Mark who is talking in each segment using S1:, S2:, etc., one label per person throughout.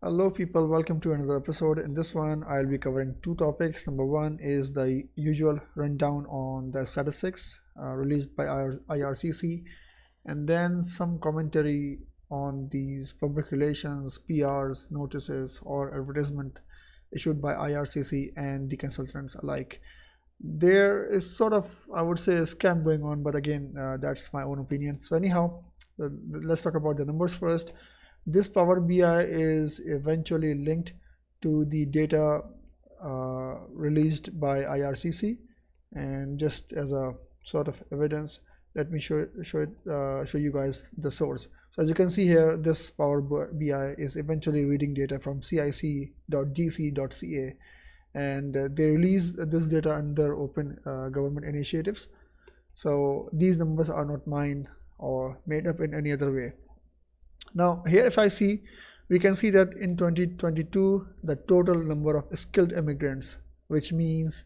S1: Hello people, welcome to another episode. In this one, I'll be covering two topics. Number one is the usual rundown on the statistics released by IRCC, and then some commentary on these public relations, PRs, notices, or advertisement issued by IRCC and the consultants alike. There is sort of, I would say, a scam going on, but again, that's my own opinion. So anyhow, let's talk about the numbers first. This Power BI is eventually linked to the data released by IRCC, and just as a sort of evidence, let me show you guys the source. So as you can see here, this Power BI is eventually reading data from cic.gc.ca, and they release this data under open government initiatives. So these numbers are not mine or made up in any other way. Now here, if I see, we can see that in 2022 the total number of skilled immigrants, which means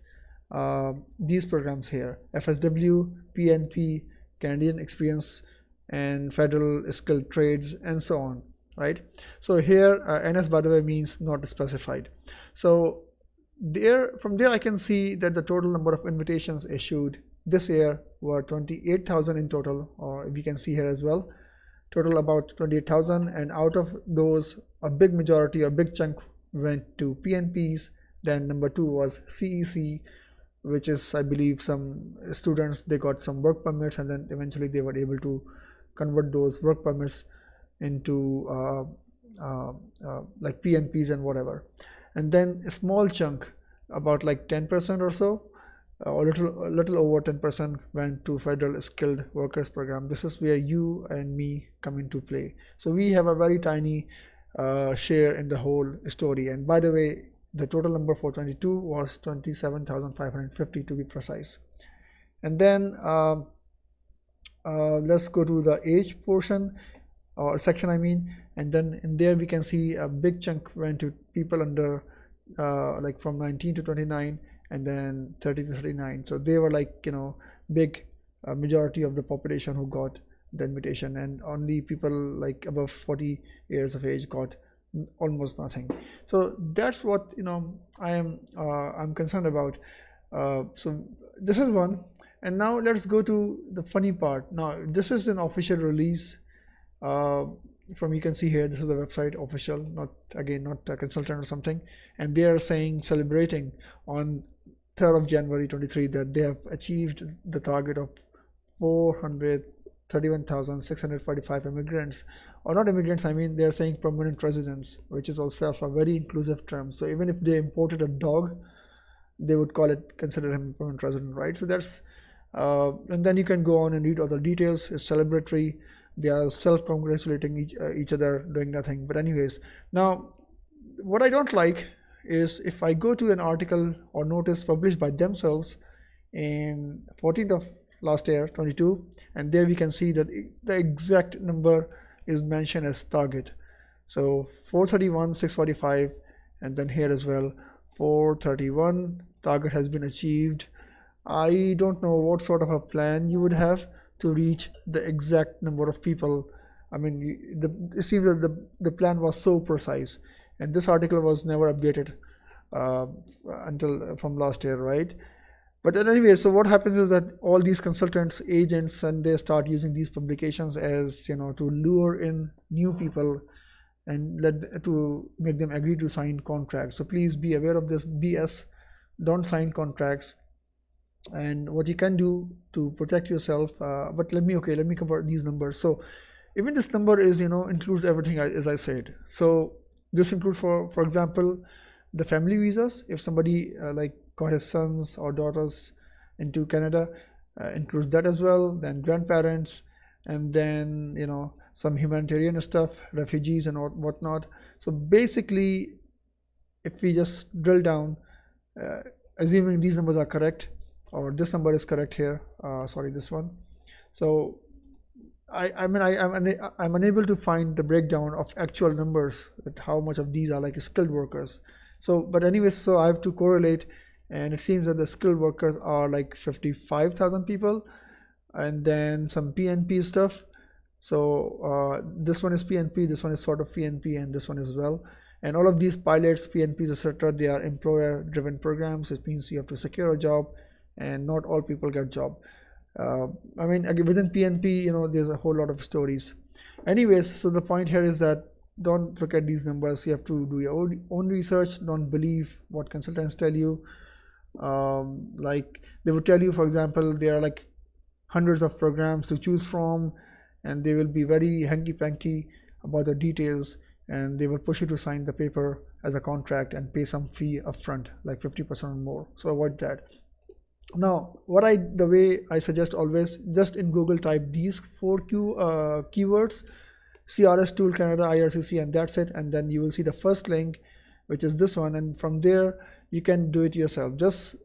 S1: these programs here, FSW, PNP, Canadian Experience, and Federal Skilled Trades, and so on, right? So here NS, by the way, means not specified. So from there I can see that the total number of invitations issued this year were 28,000 in total, or we can see here as well, total about 28,000, and out of those a big majority, a big chunk went to PNPs. Then number two was CEC, which is, I believe, some students, they got some work permits, and then eventually they were able to convert those work permits into like PNPs and whatever. And then a small chunk, about like 10% or so, a little over 10%, went to Federal Skilled Workers Program. This is where you and me come into play. So we have a very tiny share in the whole story. And by the way, the total number for 22 was 27,550 to be precise. And then let's go to the age portion, or section I mean, and then in there we can see a big chunk went to people under like from 19 to 29, and then 30 to 39. So they were like, big majority of the population who got the invitation, and only people like above 40 years of age got almost nothing. So that's what I'm concerned about. So this is one. And now let's go to the funny part. Now this is an official release from, you can see here, this is the website, official, not a consultant or something, and they are saying, celebrating on 3rd of January 23 that they have achieved the target of 431,645 immigrants, or not immigrants, I mean, they're saying permanent residents, which is also a very inclusive term. So even if they imported a dog, they would consider him a permanent resident, right? So that's and then you can go on and read other details. It's celebratory. They are self-congratulating each other, doing nothing. But anyways, now what I don't like is if I go to an article or notice published by themselves in 14th of last year, 22, and there we can see that the exact number is mentioned as target. So 431,645, and then here as well 431, target has been achieved. I don't know what sort of a plan you would have to reach the exact number of people. I mean, it seems that the plan was so precise, and this article was never updated until from last year, right? But anyway, so what happens is that all these consultants, agents, and they start using these publications as, to lure in new people and to make them agree to sign contracts. So please be aware of this BS. Don't sign contracts. And what you can do to protect yourself, but let me cover these numbers. So even this number is, includes everything, as I said. So this includes, for example, the family visas. If somebody like got his sons or daughters into Canada, includes that as well. Then grandparents, and then some humanitarian stuff, refugees and whatnot. So basically, if we just drill down, assuming these numbers are correct, or this number is correct here, sorry, this one. So I'm unable to find the breakdown of actual numbers, that how much of these are like skilled workers. So but anyways, so I have to correlate, and it seems that the skilled workers are like 55,000 people, and then some PNP stuff. So this one is PNP, this one is sort of PNP, and this one as well. And all of these pilots, PNPs, etc., they are employer driven programs. It means you have to secure a job, and not all people get job. I mean, again, within PNP, there's a whole lot of stories. Anyways, so the point here is that don't look at these numbers. You have to do your own research. Don't believe what consultants tell you. Like they would tell you, for example, there are like hundreds of programs to choose from, and they will be very hanky-panky about the details, and they will push you to sign the paper as a contract and pay some fee upfront, like 50% or more. So avoid that. Now, the way I suggest always, just in Google type these 4 keywords, CRS Tool Canada, IRCC, and that's it. And then you will see the first link, which is this one, and from there you can do it yourself. Just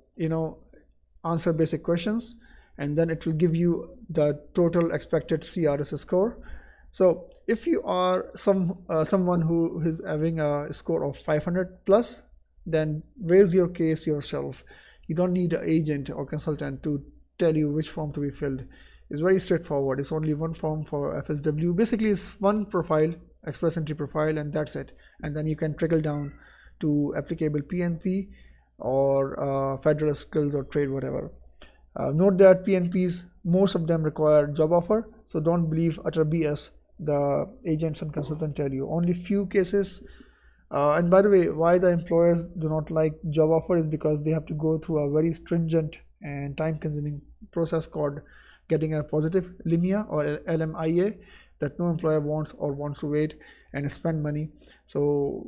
S1: answer basic questions, and then it will give you the total expected CRS score. So if you are someone who is having a score of 500 plus, then raise your case yourself. You don't need an agent or consultant to tell you which form to be filled. It's very straightforward. It's only one form for FSW. Basically, it's one profile, express entry profile, and that's it. And then you can trickle down to applicable PNP or federal skills or trade, whatever. Note that PNPs, most of them require job offer, so don't believe utter BS the agents and consultants tell you. Only few cases. And by the way, why the employers do not like job offer is because they have to go through a very stringent and time-consuming process called getting a positive LIMIA or LMIA that no employer wants to wait and spend money. So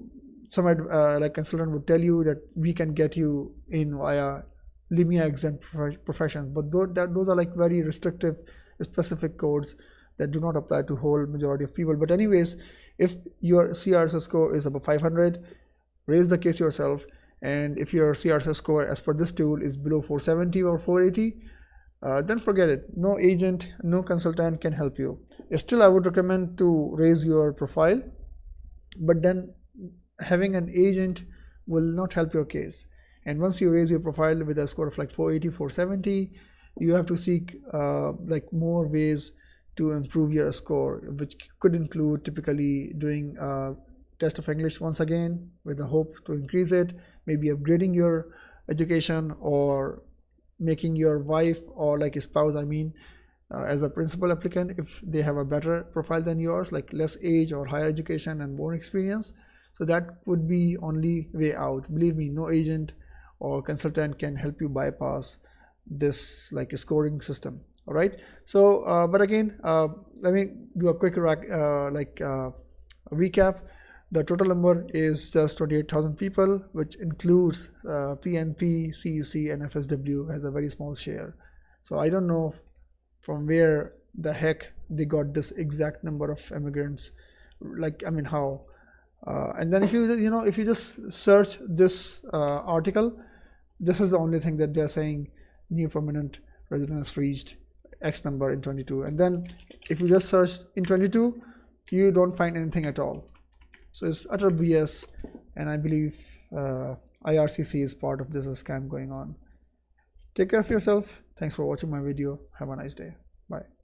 S1: some like consultant would tell you that we can get you in via LIMIA exempt professions, but those are like very restrictive, specific codes that do not apply to whole majority of people. But anyways, if your CRS score is above 500, raise the case yourself. And if your CRS score as per this tool is below 470 or 480, then forget it. No agent, no consultant can help you. Still, I would recommend to raise your profile, but then having an agent will not help your case. And once you raise your profile with a score of like 480, 470, you have to seek like more ways to improve your score, which could include typically doing a test of English once again with the hope to increase it, maybe upgrading your education, or making your wife or like a spouse, as a principal applicant if they have a better profile than yours, like less age or higher education and more experience. So that would be only way out. Believe me, no agent or consultant can help you bypass this like a scoring system. All right. So but again, let me do a quick recap. The total number is just 28,000 people, which includes PNP, CEC, and FSW has a very small share. So I don't know from where the heck they got this exact number of immigrants. How? And then if you just search this article, this is the only thing that they're saying: new permanent residents reached X number in 22. And then if you just search in 22, you don't find anything at all. So it's utter BS, and I believe IRCC is part of this scam going on. Take care of yourself. Thanks for watching my video. Have a nice day. Bye.